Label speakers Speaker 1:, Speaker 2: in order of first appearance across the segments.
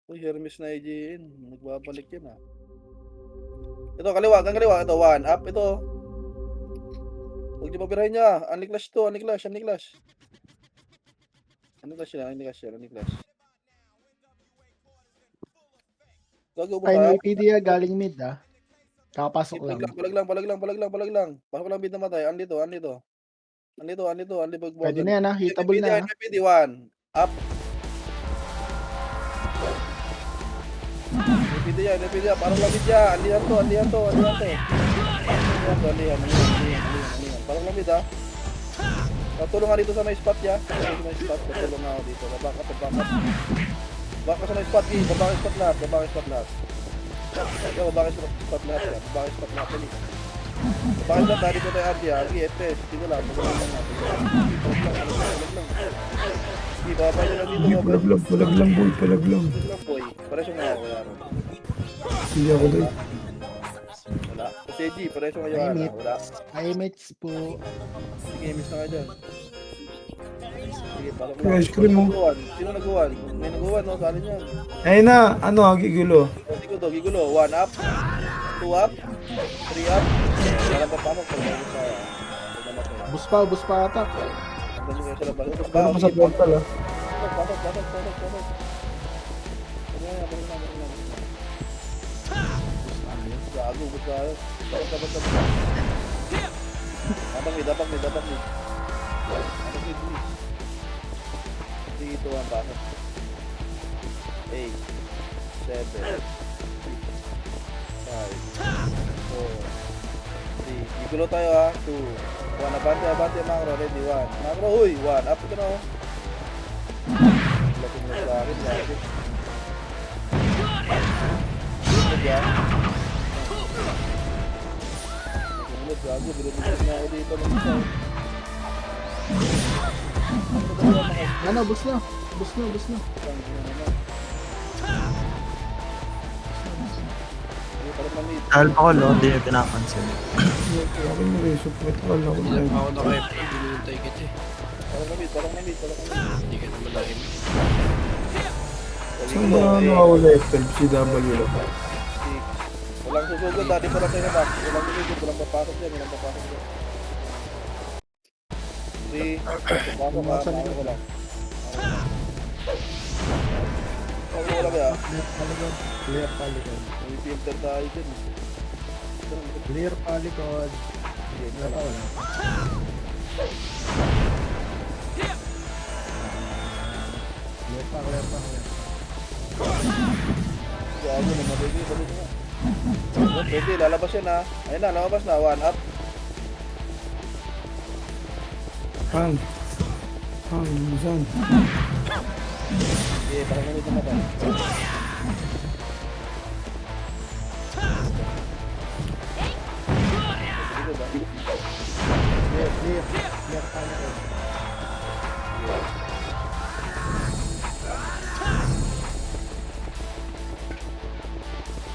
Speaker 1: Uy, Hermes na IGN. Nagbabalik yan ah. Ito, kaliwa, hanggang kaliwa. Ito, one up. Ito. Huwag niyo pabirahin niya. Unliclash to, unliclash, unliclash. Unliclash yan, unliclash yan, unliclash. Gago ba
Speaker 2: Kay
Speaker 1: ka?
Speaker 2: Wikipedia galing mid ah. Kakapasok lang.
Speaker 1: Palag lang. Pasok lang bid na matay. Unli to. Unli bag
Speaker 2: Pwede na yan ah. Hitable na ah.
Speaker 1: NPD, one. Up. NPD yan. Parang labid yan. Anlihan to. Parang labid ah. Patulong nga dito sa may spot ya. Patulong nga ako dito. Babaka. Baka sa may spot eh. Babaka spot lahat. Babaka spot lahat yan. Babaka spot lahat. Babaka spot lahat dito tayo RG. RG, FPS. Dito lang. Pagulang lang. Hindi, babay nyo lang dito.
Speaker 3: Palag lang boy.
Speaker 1: Boy. Para siyang nga ako yaro.
Speaker 3: Hindi ako doy.
Speaker 1: Wala. Kasi G, para siyang kayo ana. Wala.
Speaker 2: IMATs po.
Speaker 1: Sige, miss na ka dyan. Sige, parang
Speaker 3: Yung ice cream mo.
Speaker 1: Sino nag-1? May nag-1, no? Sali niyan.
Speaker 3: Ayun na, ano, gigulo.
Speaker 1: Gigulo. 1 up. 2 up. 3 up. Wala pa pasok.
Speaker 2: Bus pa ata.
Speaker 3: Paano pa sa portal ah?
Speaker 1: Pasok. Gago, bus tayo. Dapat. Abang mid. Dito ang pasok. 8, 7, 5, 4, 3. Gigulo tayo ha. 2, 1. Abante, macro. Ready, 1. Macro, huy. 1. Up ito na oh. Laking mo sa akin. Gago, binubusin niya ako dito.
Speaker 2: Ano, bus na.
Speaker 4: Dahil ako no, hindi nyo pinapansin.
Speaker 3: Ako yung reso. Metal ako lang.
Speaker 5: Ako na kayo, binintay kita eh.
Speaker 1: Parang namit.
Speaker 5: Hindi ka naman lahin.
Speaker 3: Saan ba nakawala FL? CW lang.
Speaker 1: Walang susugod, dati pa lang tayo na back. Walang papasok dyan. 3, pasok ha, ko lang. Wala kaya?
Speaker 2: Clear palikod.
Speaker 1: May filter tayo dyan.
Speaker 2: Clear palikod. Wala pa wala. Clear pa.
Speaker 1: Gago naman, baby. Balik nga. Pwede, lalabas yan ha. Ayun na, lalabas na. 1 up.
Speaker 3: Hang, saan?
Speaker 1: Okay, parang namit na matay.
Speaker 2: Clear palikod.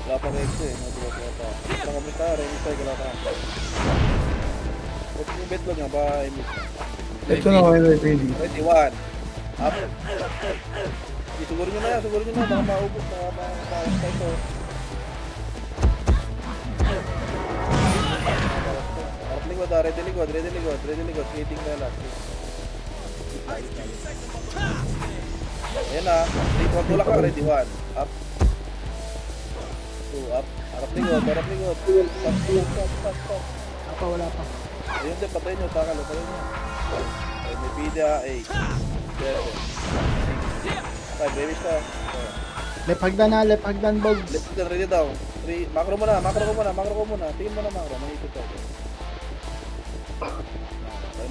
Speaker 1: Wala pang exo eh. Nag-drop pa. Parang kami tayo, remix tayo, gala tayo. Huwag yung betlog nga ba, Emil?
Speaker 3: Ito na kayo na ready.
Speaker 1: Ready, 1. Up. Siguro nyo na. Baka maubos. Baka ito. Harap likod ha. Ready likod. Waiting na lang. Ayan na. Tulak ka. Ready, 1. Up. 2 up. Harap likod. Stop.
Speaker 2: Wala pa.
Speaker 1: Ayun din, patayin nyo. Takal, patayin nyo. Okay, may pida. 8, 7, 6, 5. Baby stop.
Speaker 2: Left hagdan bogs.
Speaker 1: Left, ready daw. 3. Macro ko muna. Tingin mo na macro. Manipit tayo.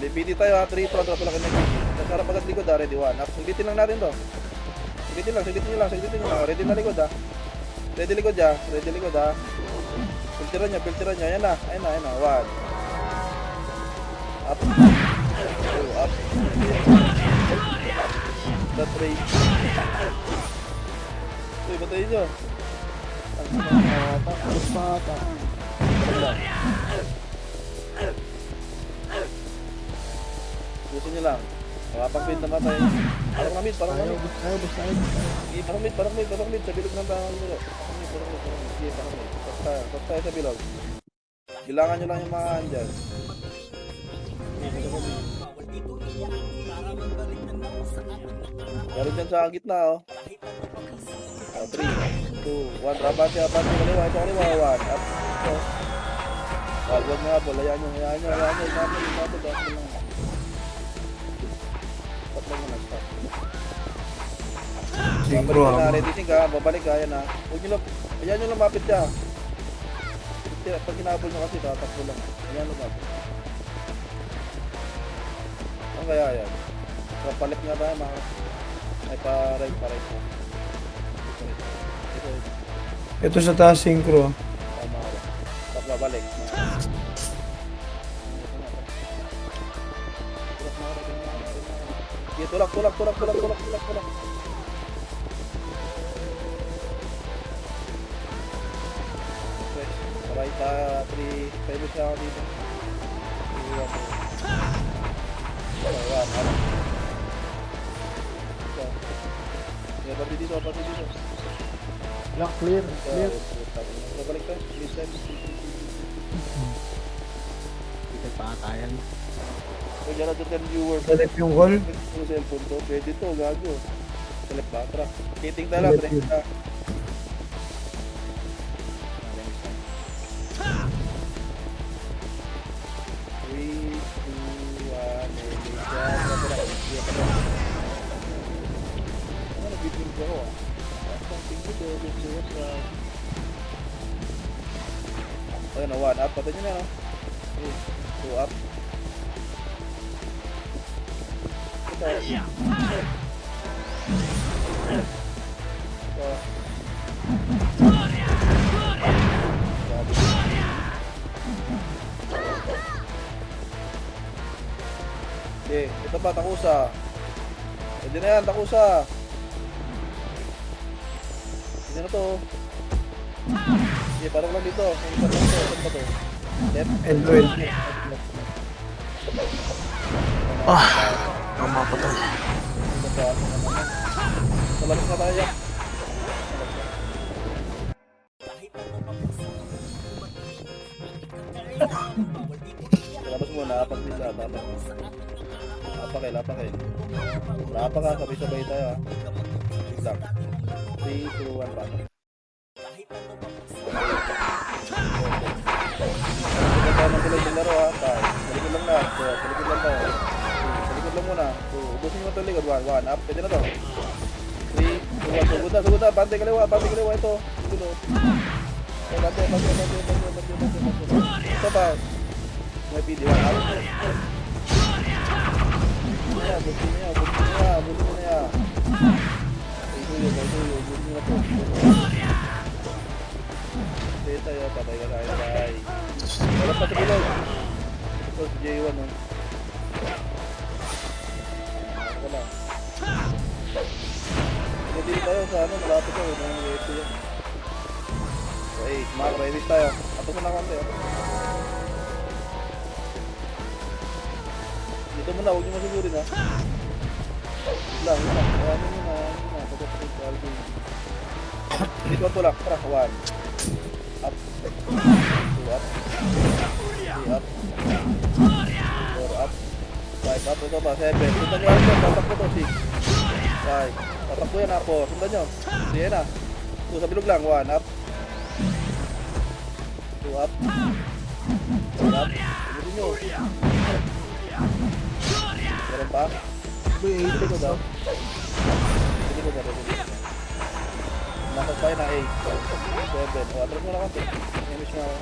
Speaker 1: May PD tayo ha. 3, front. Tulak na PD. Nasarap agad likod ha. Ready, 1. Sagitin lang natin to. Sagitin nyo lang. Ready na likod ha. Ready likod ha. Filteran nyo. Ayan na. 1. Up. 2, up. That way. Uy, batayin nyo.
Speaker 2: Bus pa ata.
Speaker 1: Gusto nyo lang. Makapag-pin na matay. Parang na mid, parang na
Speaker 2: Tayo,
Speaker 1: mid.
Speaker 2: bus tayo, bus tayo.
Speaker 1: Sige, parang mid, parang mid, parang mid. Sa bilog ng tangan nyo. Parang mid, parang mid, parang mid. Sige, parang mid. Tapos tayo sa bilog. Bilangan nyo lang yung mga andyan. Meron dyan sa gitna, oh. 3, 2, 1. Abante, abante. Kaliwa, ito kaliwa. 1, up. Ito. Wag nga, hayaan nyo. Inabot. Dapat lang. Stop lang muna, stop.
Speaker 3: Synchro
Speaker 1: Babalik ka na,
Speaker 3: ako.
Speaker 1: ready sync ka, babalik ka, yan ha. Huwag nyo lang, ayan nyo lumapit siya. Pag kinabol nyo kasi, tatakbo lang. Ayan lumapit. Ano kaya yan? Papalit nga tayo, mga. Ay, pa-right na. Ito.
Speaker 3: Ito sa taas synchro.
Speaker 1: Tama ka. Tapos babalik. Sige, tulak. Right, 3, 5 siya ako dito. Ayan, pati dito.
Speaker 2: Lock, clear.
Speaker 1: Babalik tayo, listen.
Speaker 2: Hindi pa katayan.
Speaker 1: Kung dyan natin 10 viewers.
Speaker 3: Select yung call.
Speaker 1: Yung cellphone to, pwede to, gago. Select backtrack. Kiting tayo lang, break na. 3, 2, 1, ano, nag-build ako ah. Something to do, build sa... Ayun na, 1 up, patay nyo na no? 2 up. Ito. Okay, ito pa, takusa. Pwede na yan, takusa. Pwede na to. Okay, parang lang dito. Saan pa to? Left.
Speaker 3: End to end.
Speaker 4: Tama pa to.
Speaker 1: Sa labas na tayo. Sa labas muna, apat bisa. Lapakay. Lapa ka, sabay-sabay tayo ha. Wait lang. 3, 2, 1, pa. Ito tayo ng tuloy ng laro ha. Talikod lang na. Talikod lang tayo. Talikod lang muna. Ubusin nyo ito likod. 1 up. Pwede na to. 3, 2, 1. Sugod na. Bante kaliwa. Ito. Gulo. Bante. Ito pa. May PD. 1 up. Buti niya. Ituyo. Buti niya po. Stay tayo. Patay ka tayo. Wala pa sa bilog. Ito si J1 no. Wala. Pwede tayo sa ano. Malapit ako. Ito yan. Okay. Ready tayo. Atos na naman tayo. Dito muna, huwag nyo masigurin ha. Wait lang. Ano nyo na. Dito ang tulak. Tara, 1. Up. 2 up. 3 up. 4 up. 5 up. Ito ba? 7. Sundan nyo ako. Tatakbo to. 6. 5. Tatakbo yan ha. 4. Sundan nyo. 3 yan ha. 2 sa bilog lang. 1 up. 2 up. 3 up. Sundan nyo. Meron pa? Pili ko daw. Nakot tayo na 8. 7. O, atras mo na konti. Image mo ako.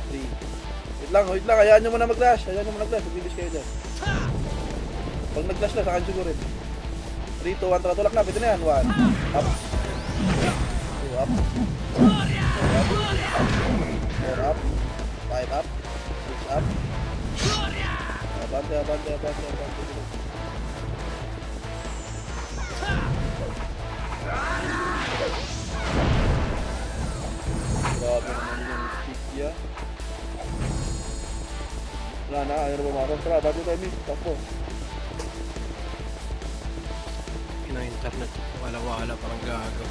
Speaker 1: 3. Wait lang. Hayaan nyo muna mag-dash. Magbibis kayo dyan. Pag nag-dash na, saan siguro rin. 3, 2, 1. Tulak na. Pwede na yan. 1. Up. 2 up. 4 up. 4 up. 5 up. 6 up. Abante. Grabe naman yung stick. Wala na, ayaw na bumakon. Tara, bago tayo miss. Takbo.
Speaker 5: na to. Wala-wala, parang gago.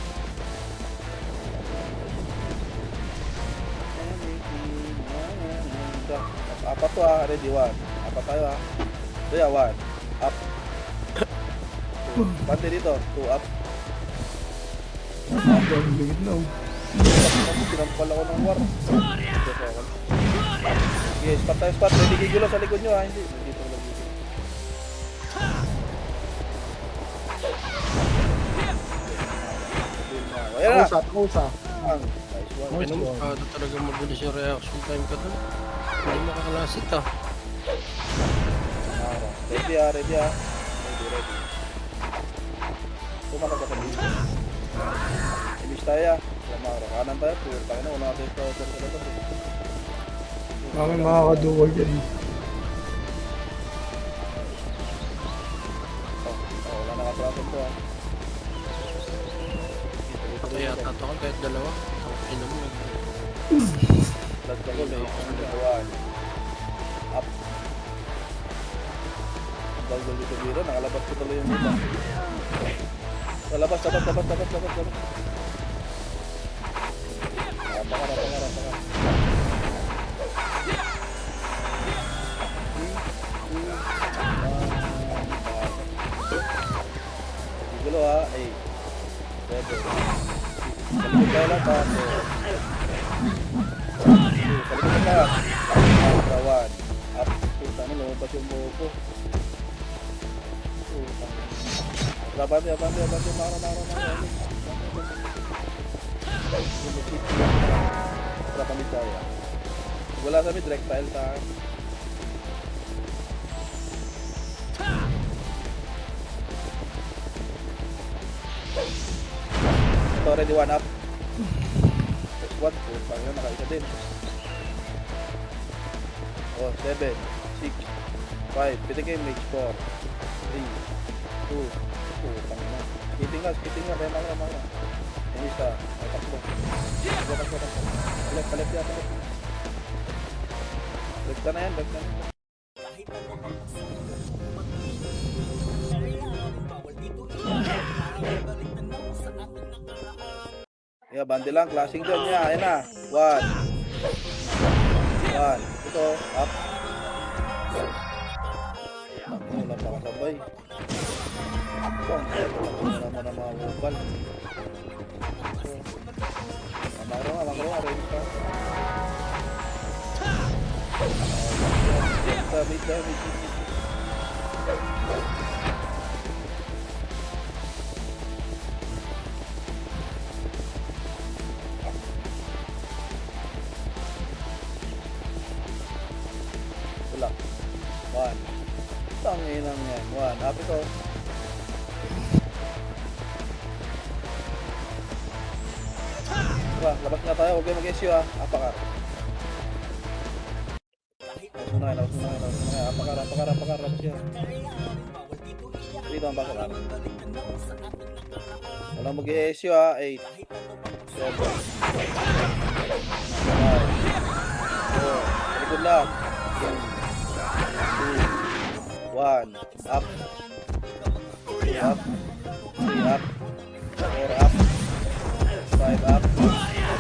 Speaker 1: Apat to ah, ready, 1. Apat tayo ah. Ito ya, 1. Up. Pante dito, 2 up.
Speaker 3: Ang bigat na oh.
Speaker 1: Sinampal ako ng war. Okay, spot tayo, spot. Ready gigulo sa likod nyo ha, hindi. Dito lang gigulo. Ayan na!
Speaker 2: Kusa.
Speaker 1: Nice one.
Speaker 2: Nice
Speaker 5: Ano,
Speaker 2: one.
Speaker 5: talaga mabilis yung reaction time ka doon. Hindi makakalasit ah.
Speaker 1: Ready ah, ready ah. Ready. Tumakas ako dito. Ilis tayo ah. Lamaro. Kanan tayo. Puro tayo na. Una natin ito.
Speaker 3: Kami makakaduwal dyan.
Speaker 1: Wala na katrapan to ah.
Speaker 5: Patay yata ito ka kahit dalawa. Tapos mo nag...
Speaker 1: Let's go. One. Up. Dagdag dito biro. Nakalabas ko tuloy yung dito. Labas. Rapaka. Gulo ha, ay. Pwede. Kalikot tayo lang pa. Kalikot ka. Kawan. Up. Punta na, lumabas yung buho ko. Abante. Maro. Para kami tayo. Wala kami direct tile tayo. Ito already 1 up. Next 1. Pag yun, nakaisa din. Oh, 7, 6, 5. Pitigay mage 4, 3, 2, tangina. Skipping na. Kaya makara. Yung isa. Takbo. Balik yan. Balik na yan. Yeah, bandi lang, classing doon niya. Ayan na. 1. Ito, up. Wala pa kasabay. Wala naman ang mga mobile. Makro, arrange ka. Damage. Wala. 1. Tanginang yan. 1. Up ito. Labas na tayo. Huwag kayo mag-issue ha. Apakar. Labas mo na. Apakar. Labas yan. Dito ang bakal. Walang mag-issue ha. 8. 7. 5. 4. Likod lang. 2. 1. Up. 2 up. 3 up. 4 up. 5 up.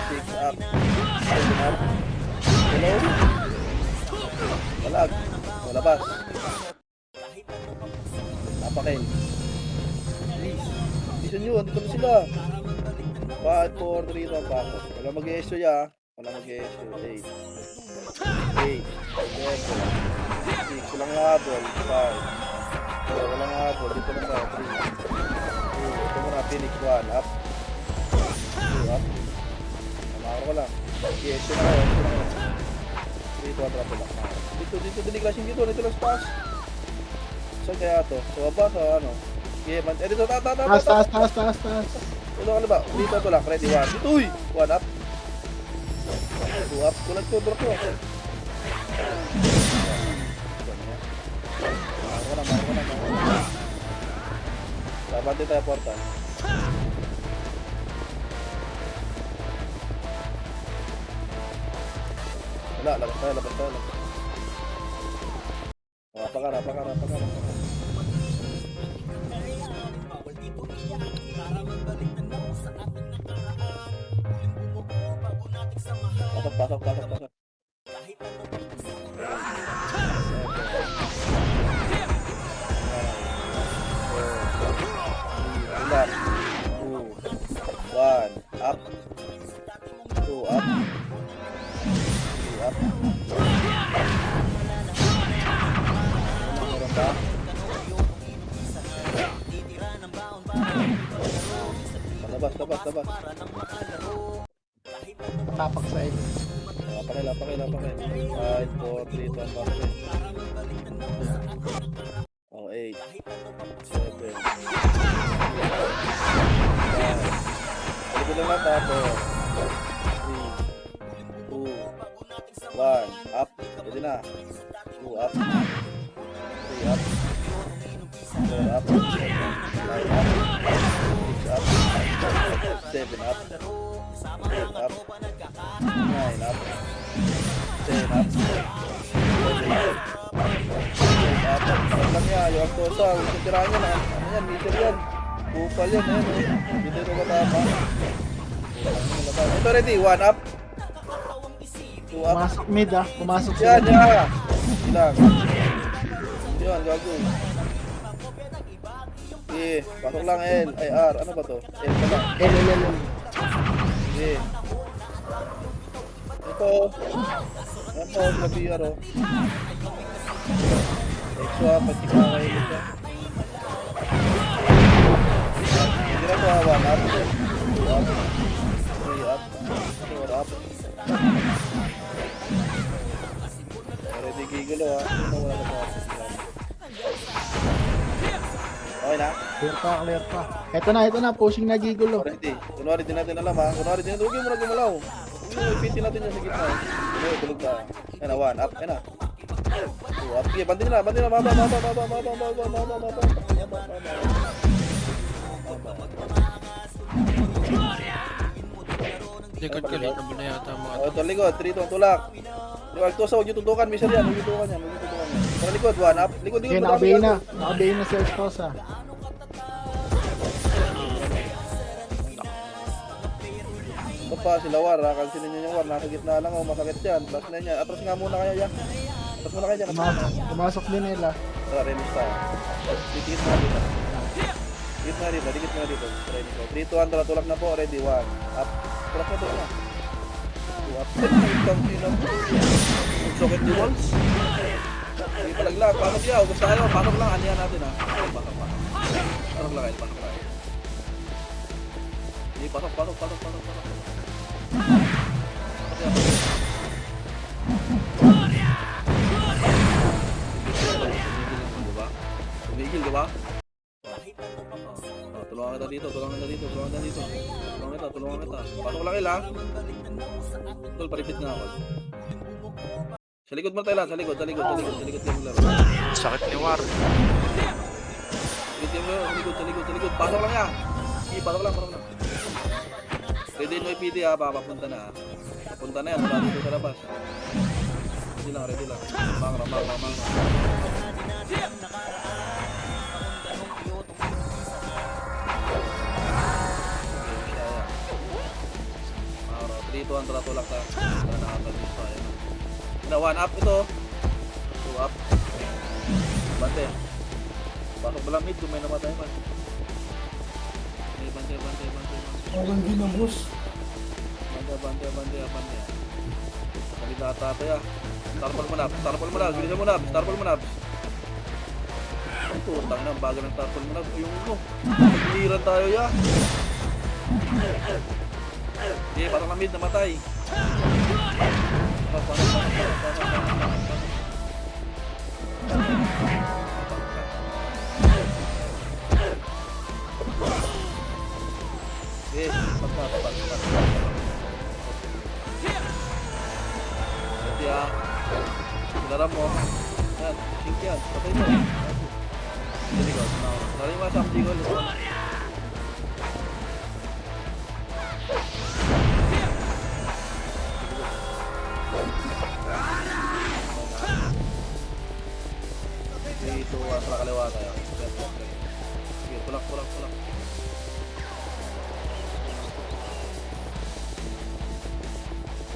Speaker 1: 6 up. 7 up. Hello? Walag. Walabas. Napakain. Please. Listen nyo. Andito na sila. 5, 4, 3 ito ang bako. Wala mag-ESO ya. Wala mag-ESO. 8. 8. 7. 6. Walang habol. 5. Walang habol. Dito na ba? 3. 2. Ito muna. Phoenix 1. Up. 2 up. Namaro ko lang. ESO na kayo. Dito ang trapo lang. Dito diniglashing dito. Dito lang spas. Saan kaya ito? Sa baba? Sa ano? Yeah, man. Dito.
Speaker 2: Taas.
Speaker 1: Ulo ka na ba? Dito ito lang. Ready? 1. Dito. Uy! 1 up. 2 up. Tulad ko. Drop ko. Maro ko na. Dapat din tayo portal. Wala. Labas tayo. Apakar. Pasok, pasok, pasok, pasok. Ulan. 2, 1, up. 2, up. 2, up. Meron ba? Labas, labas, labas.
Speaker 2: Tapak sa edge.
Speaker 1: Pakila, pakila, pakila. 5, 4, 3, 2, 1, pakila. Oh, 8, 7, 5. Pwede lang natin. 4, 3, 2, 1, up. Pwede na. 2, up. 3, up. 4, up. 5, up. 6, up. 7, up. 8, up. 9, up. 10, up. 11, up. 8, up. Huwag lang yan. Yung aktosa. Huwag sa tirahan yan. Ano yan? Meter yan. Kupal yan. Ayan. Hindi ito matama. Ito ready. 1, up. 2, up.
Speaker 2: Pumasok mid ah. Pumasok
Speaker 1: Yan,
Speaker 2: sila.
Speaker 1: yan. Ilang. Yan, gago. Sige, pasok lang L. Ay, R. Ano ba to? L pala.
Speaker 2: L.
Speaker 1: Sige. Ito. Ano to? Sa PR, oh. Exo, pati ka kayo ito. Hindi na to, 1 up. 2 up. 3 up. 4 up. Ready gigulo, ha. Ito, wala na pa. Okay na?
Speaker 2: Clear pa, clear pa. Ito na. Pushing na gigulo.
Speaker 1: Ready. Kunwari din natin alam, ha. Kunwari din natin. Huwag mo na gumalaw. Huwag mo ipitin natin yan sa gitna. Okay, tulog ka. Yan na, 1 up. Yan na. 2 up. Sige, bantin na. Bantin na. Maba.
Speaker 5: Likod ka, likod mo na yata mga
Speaker 1: Ito, likod. 3, 2, tulak. Yung altosa, huwag yung tutukan. Miser yan. Huwag yung tutukan yan. Para likod, 1 up. Likod.
Speaker 2: Okay, nakabay na. Nakabay na si Esposa.
Speaker 1: Ito pa, sila War. Kansinin nyo yung War. Nasa gitna lang. Oh, masakit yan. Last na yan. Atras nga muna kayo yan. Atras muna kayo dyan.
Speaker 2: Pumasok din nila.
Speaker 1: Tara, remis tayo. Dikit na dito. Dikit na dito. Dikit na dito. 3, 2, 1. Tulak na po. Ready, 1. Up. Tulak na, tulak na. 2 up. Itang sino. Socket ni Walls. Sige, palaglag. Pasok yaw. Gusto kayo. Pasok lang. Anihan natin, ha. Pasok. Pasok lang kayo. Pasok lang. Sige, pasok. Pasok yaw. Tumigil, di ba? Tulungan kita dito. Tulungan kita. Pasok lang kayo, ha? Tol, paripit na ako. Sa likod mo tayo lang. Sa likod tayo maglaro.
Speaker 4: Sakit ni War.
Speaker 1: Sa likod. Pasok lang yan. Sige, pasok lang. Ready mo yung PD, ha? Papunta na, ha? Papunta na yan. Wala dito sa labas. Ready lang. Mangra. Dito ang tulak ka. Para nakakalis pa yan. Na 1 up ito. 2 up. Bante. Pasok ba lang mid kung may namatay pa. Bante.
Speaker 3: Parang ginamos.
Speaker 1: Bante. Salita tato ya. Starpal mo na. Bilisan mo na. Ito, tangin ang bago ng starpal mo na. Ayun mo. Piliran tayo ya. Sige, pasok na mid, namatay. Pasok. Sige, papat. Jadi ya, saudara mo. Yan, sink yan. Patay mo. Jadi ko, nari masam di ko. Itu asal kaliwa tayo. Sige, tulak.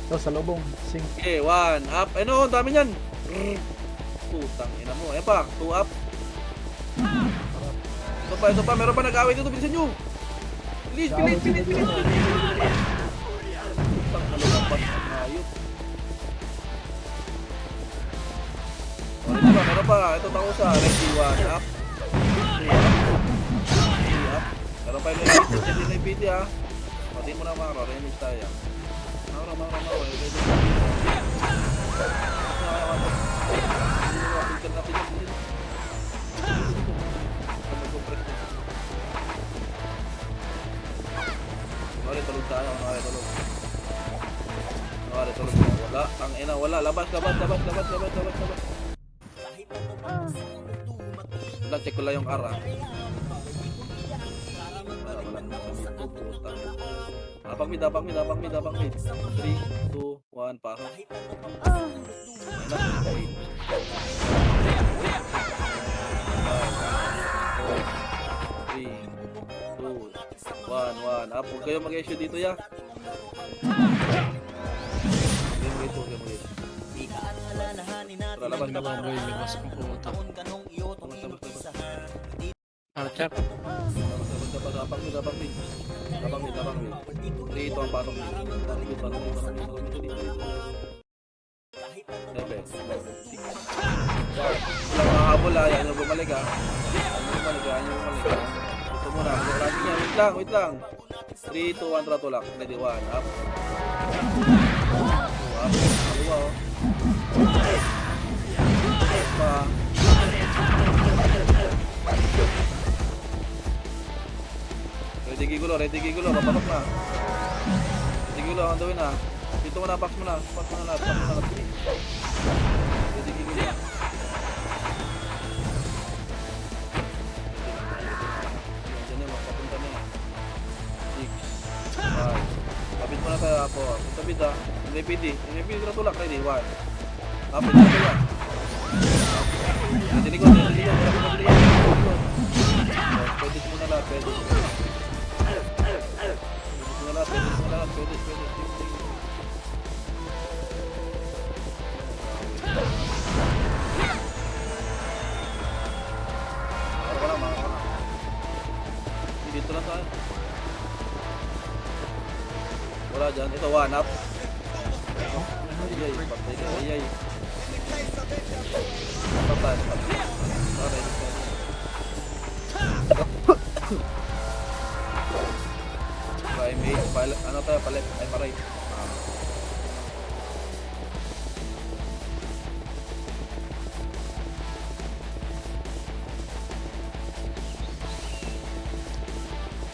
Speaker 2: Ito, sa lubong. Sing.
Speaker 1: Okay, 1 up. Ano, ang dami niyan. Putang ina mo. Ayan pa, 2 up. Ito pa. Meron pa nag-away dito. Bilisan nyo. Bilis. Putang nalalapas ang hayop. O, ito pa, meron pa. Ito tako sa Ready 1 up. 2 up. Meron pa yung NPD ha. Pati mo na mga remix tayo. Maro. Filter natin yun. Tulog tayo. Tulog. Wala. Ang ina, wala. Labas. Check ko lang yung R. Wala. Abang mid. 3, 2, 1, pasok. Ayun na. 1. Up. Huwag kayo mag-issue dito ya. Game mo ito. Tara, labas ka ba?
Speaker 5: Boy, labas ko po. Check.
Speaker 1: Abang mid. 3, 2, ang pasok. Pasok mid. Level. Walang mahabol ha. Yan yung bumalik ha. Ito muna. Wait lang. 3, 2, 1, trato lang. Ready, 1, up. 2, up. Kaliwa oh. Pa. Ready gigulo. Papasok na. Ready gigulo. Ang gawin na. Dito mo na. Box mo na lahat. Ready gigulo. Kapit mo na tayo po. Kapit ha. NPD tratulak. Ready, 1. Kapit na tayo. Ready likod. Pwede mo na lahat. Pwede. Marah ka na. Dito lang tayo. Wala dyan. Ito, 1 up. Patay ka. Patay. Primate. Ano tayo? Palit. Ay, paray.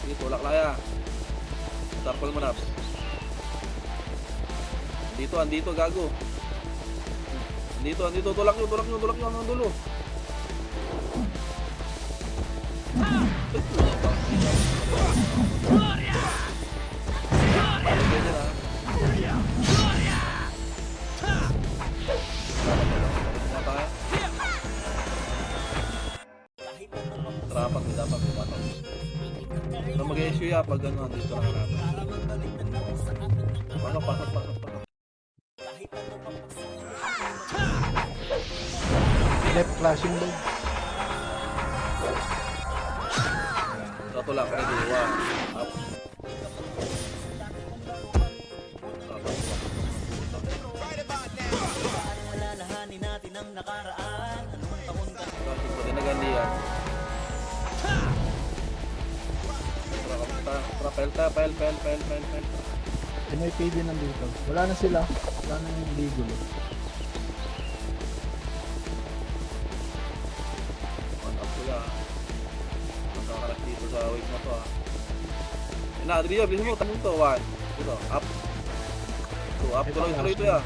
Speaker 1: Sige, tulak lang ya. Circle mo na. Andito, gago. Andito, tulak nyo hanggang dulo. Trapak, dapat pumatok. Ano mag-issue ya pag gano'n, dito lang harapan. Pasok.
Speaker 2: Left flashing ball.
Speaker 1: Satu lang, ready, 1, up. Pel.
Speaker 2: NIPD nandito. Wala na sila. Wala na yung Gigulo.
Speaker 1: On up ko ya. Magkakaras dito sa wave na to ha. Adria, bilis mo, tanong to, 1. Dito, up. 2, up, tuloy ito ya.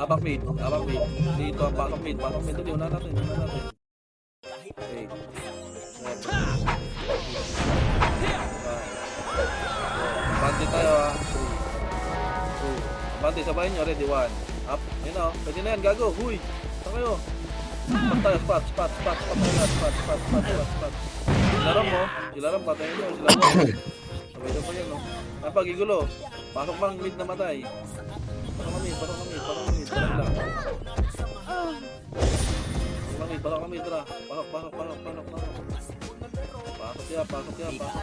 Speaker 1: Abang mid. Dito ang pasok mid. Dito, una natin. Okay. Bante tayo ha. 2. Bante, sabahin nyo. Ready, 1. Up. Yun o. Pwede na yan. Gago. Huy. Saan kayo? Spot tayo. Spot. Spot. Spot. Spot tayo lahat. Spot. Spot. Spot. Spot. Spot. Ilaram mo. Ilaram. Patayin nyo. Ilaram mo. Sabay na pa yan o. Napagigulo. Pasok pang mid na matay. Pasok kami. Pasok kami. Pasok kami. Pasok lang. Pasok kami. Tara. Pasok. Pasok. Pasok. Pasok. Pasok. Pasok ya. Pasok ya. Pasok.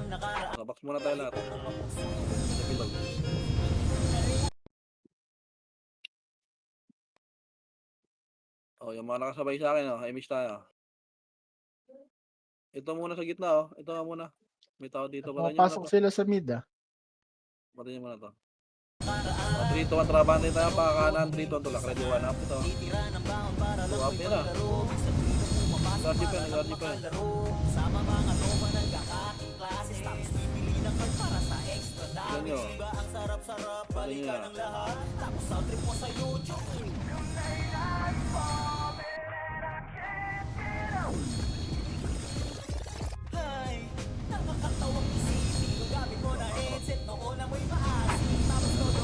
Speaker 1: Pasok. Box muna tayo lahat. Sa bilog. Oh, yung mga nakasabay sa akin, oh. Imish tayo. Ito muna sa gitna, oh. Ito nga muna. May tao dito. Patayin nyo muna
Speaker 2: Pasok
Speaker 1: to.
Speaker 2: sila sa mid ah.
Speaker 1: Patayin nyo muna to. 3 to 1 trabante tayo. Pakakanan. 3 to 1 tulak. Ready 1 up ito. 2 up yan, ah. Guardi pa yan. Guardi pa yan. Tignan nyo. Tignan nyo yan.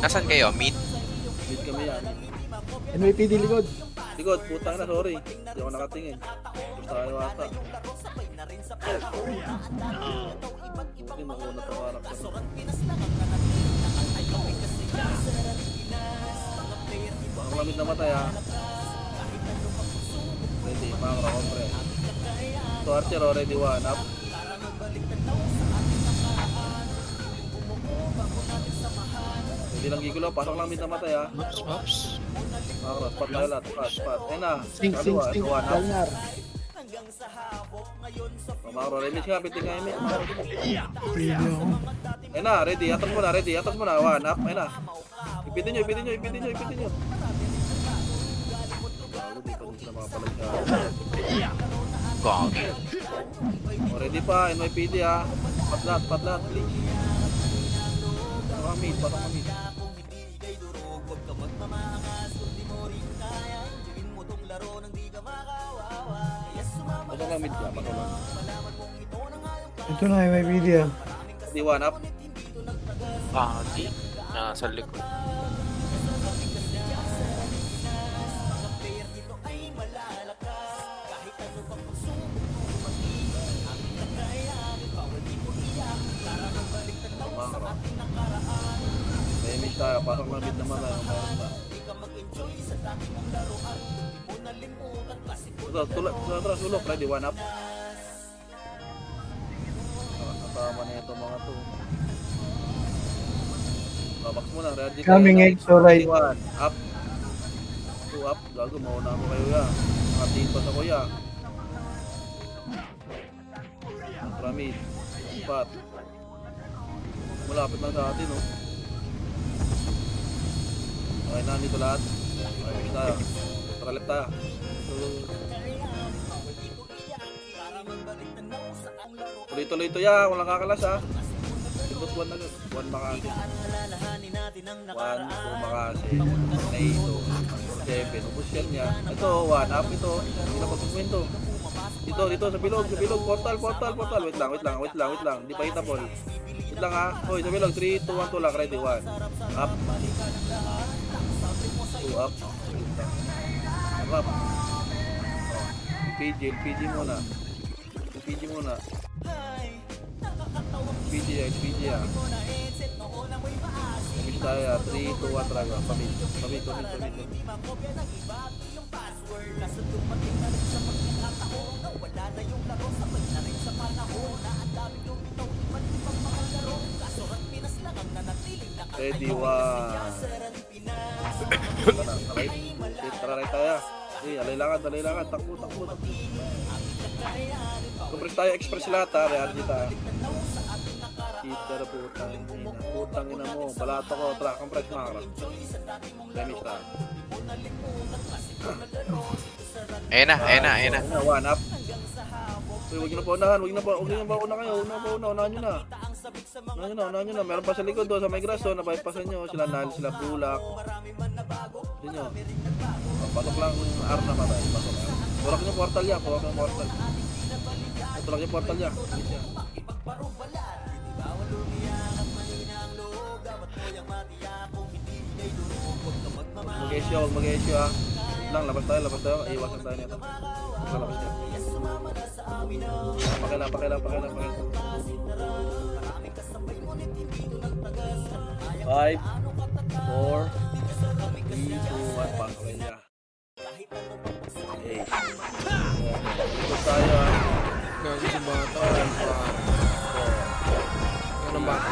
Speaker 6: Nasaan kayo? Mid?
Speaker 1: Mid kami yan.
Speaker 2: NYPD likod.
Speaker 1: Likod, putang na, sorry. Hindi ako nakatingin. Gusto tayo ata. Hindi, mauna pa karakter. Baka malamit na matay, ha. Ready, mga kompre. So, Archer, already 1 up. Hindi lang gigulo, pasok lang mid na matay, ha.
Speaker 5: Oops, oops.
Speaker 1: Mga cross, spot tayo lahat. Spot. Ayun na.
Speaker 2: Sing, sing,
Speaker 1: Kaliwa,
Speaker 2: sing.
Speaker 1: ito 1 up.
Speaker 2: Galnar.
Speaker 1: Mga cross, remix nga, piting nga yung mid.
Speaker 3: Pwede ako.
Speaker 1: Ayun na, ready. Atas mo na, ready. Atas mo na. 1 up. Ayun na. Ipitin nyo, ipitin nyo, ipitin nyo, ipitin nyo. Bago, di pa din sila makapalag sa...
Speaker 6: Gagi.
Speaker 1: O, ready pa. NYPD, ha. Pat lahat, please. Pasok mid, pasok mid. Pasok lang mid ka, pasok lang.
Speaker 3: Ito na, may video.
Speaker 1: Ready, 1 up.
Speaker 6: Gagi. Nasa likod.
Speaker 1: May miss tayo, pasok lang mid naman tayo. Sulok, ready, 1 up. Nakakasama na ito mga to. Box muna, ready tayo.
Speaker 3: Coming in, so right.
Speaker 1: 1 up. 2 up, gago, mauna ako kayo ya. Nakatingin pa sa kuya. Pyramid, spot. Malapit lang sa atin, oh. Okay na, dito lahat. Okay, miss tayo. Tara, left tayo. Tuloy-tuloy ito ya, walang kakalas ha. Pindot 1 na 1 Makati. 1, 2 Makati. 8, 7, ubus yan niya. Ito, 1 up ito. Hindi na pagpagwento. Dito, sa bilog, portal. Wait lang. Hindi pa hitable. Wait lang ha. Hoy, sa bilog, 3, 2, 1, tulak. Ready, 1. Up. 2 up. Up. LPG muna. LPG ya. Miss tayo, 3, 2, 1, traga. Pamit. Ready, 1. Tara tayo. Alay lakad. Takbo. Compress tayo, express lahat ha. Reardy tayo. Kita na putang ina mo. Balato ko, track compress makara. Remis tayo.
Speaker 6: Ayun na.
Speaker 1: 1 up. Uy, huwag nyo na paunahan. Huwag nyo na pauna kayo. Unahan nyo na. Meron pa sa likod doon sa may grass doon. Nabypassan nyo. Sila Nal, sila Bulak. Hindi nyo. Pasok lang R na matay. Pasok lang. Tulak nyo portal ya. Tulak nyo portal ya. Bilis yan. Mag-issue, huwag mag-issue ha. Lang, labas tayo. Iwasan tayo nito. Labas niya. Pakila. 5, 4, 3, 2, 1, pasok kayo niya. Okay. Ikot tayo ha.
Speaker 5: Gago si bata. Yan ang bata.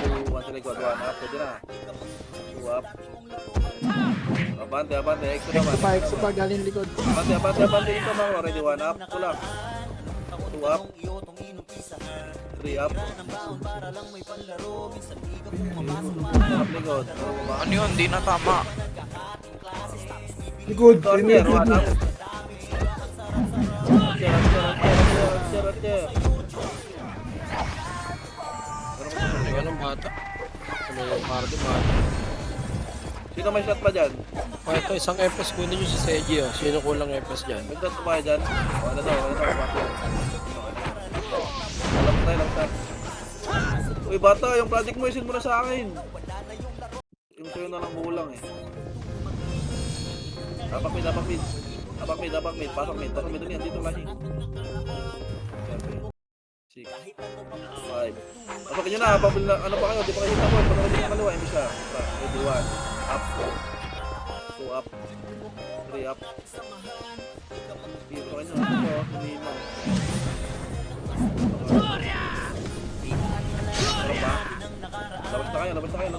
Speaker 1: 2, 1 sa likod, 1 up, pwede na. 2 up. Abante, extra naman.
Speaker 2: Exo pa, galing likod.
Speaker 1: Abante dito mga ready, 1 up, kulang. 2 up. 3 up. Up likod.
Speaker 6: Ano yun? Di na tama.
Speaker 3: Likod.
Speaker 1: Corner, 1 up. Chair.
Speaker 5: Yan ang bata. Ano yung party bata.
Speaker 1: Sino may shot pa dyan?
Speaker 5: Ito, isang FS kunin nyo si Seji. Oh. Sino kulang FS dyan?
Speaker 1: May shot pa dyan? Ano daw? Alam tayo lang shot. Uy bata, yung project mo isin mo na sa akin. Yung sa'yo na lang bulang eh. Apak mid. Pasok mid doon yan. Dito flashing. 7, 6, 5. Pasokin nyo na. Ano pa kayo? Di pa kayo tapos. Pasokin nyo na kaliwa. Imbis na. Ready, 1. Up. 2 up. 3 up. Dito kayo na. Ito. Hindi na. Labas na kayo.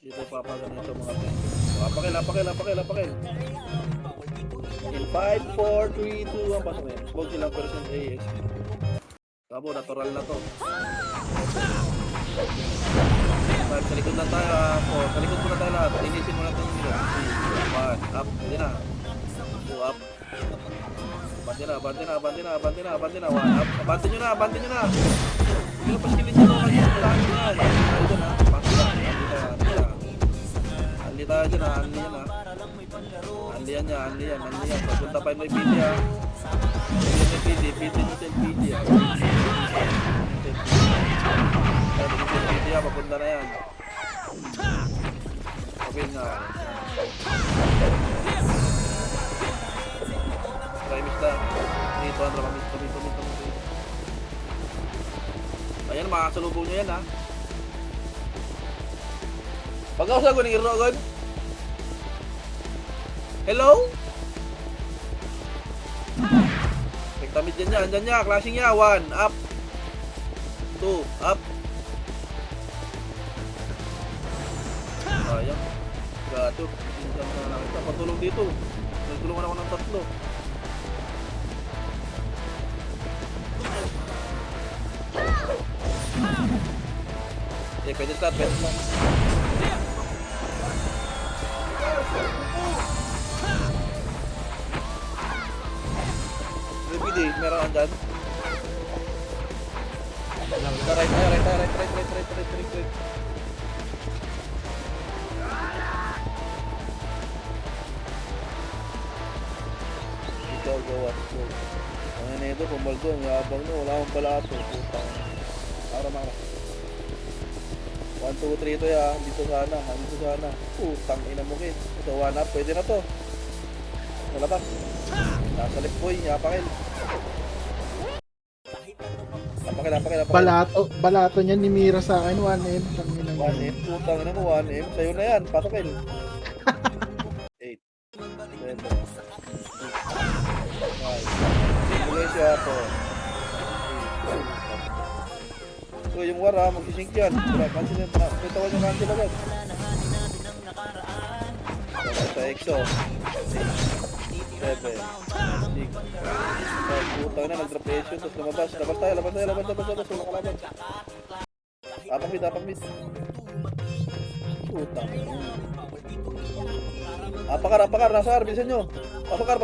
Speaker 1: Dito papagan ito mga pin. Apakil. In 5, 4, 3, 2, 1, pasok na yan. Huwag silang percent AS. Tabo, natural na to. Sa likod na tayo, sa likod muna tayo lahat. Linisin muna tayo nila. 1, up, hindi na. 2, up. Abante na. 1, up. Abante nyo na. Hindi na paskilin nyo na. Kailangan nyo yan. Tayo dyan ha. Pasok na. Anli tayo dyan ha. Anli yan. Papunta pa may PD ha. PD nyo sa LPD ha. PD ha. Papunta na yan. Sabihin nga. Primis na. Dito ang ramamit. Ayan, makasalubong nyo yan ha. Pag-ausa ko ng iro agad. Hello? Nagtamid dyan niya. Clashing niya. 1, up. 2, up. Ayan. Gato. Pinsan na nakita. Patulong dito. Nagtulungan ako ng 3. Okay, pwede start. Repeat eh, meron ang dyan. Right. Ikaw, gawa. Ang ito, pumaldo, ang yabang no, wala akong balato. Putang. Ara. 1, 2, 3 ito ya, dito sana. Putang ina mo kin. Ito, 1 up, pwede na to. Nalabas. Nasa left boy, yapakil. Napakil.
Speaker 2: Balato niya ni Mira sa akin, 1M. Tangin na
Speaker 1: 1M, putang ina mo, 1M. Sa'yo na yan, pasokil. 8, 7, 6, 5. Simuloy siya to. So yung wara, mag-sync yan. Cancel yan. Pitawan yung cancel agad. Sa EXO. 6, 7, 6. Putang na, nag-drop issue. Tapos lumabas. Labas tayo. Walang kalaban. Apang mid. Putang. Apakar. Nasa R. Bilisan nyo. Pasokar.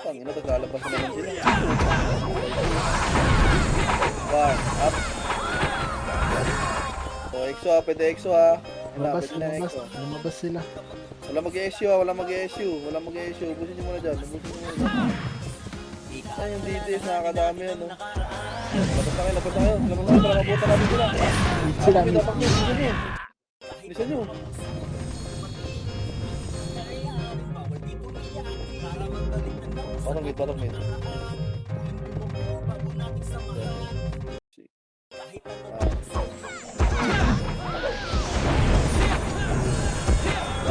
Speaker 1: Tangina, naglalabas na naman sila. 1, up. So, EXO ha, pwede EXO ha.
Speaker 2: Lumabas sila.
Speaker 1: Wala mag-ESU. Ubusin nyo muna dyan. Ay, yung DDS, nakakadami yan, no? Labas na kayo. Para mabuta namin sila.
Speaker 2: Sila,
Speaker 1: Apakmid. Bilisan nyo. Parang mid.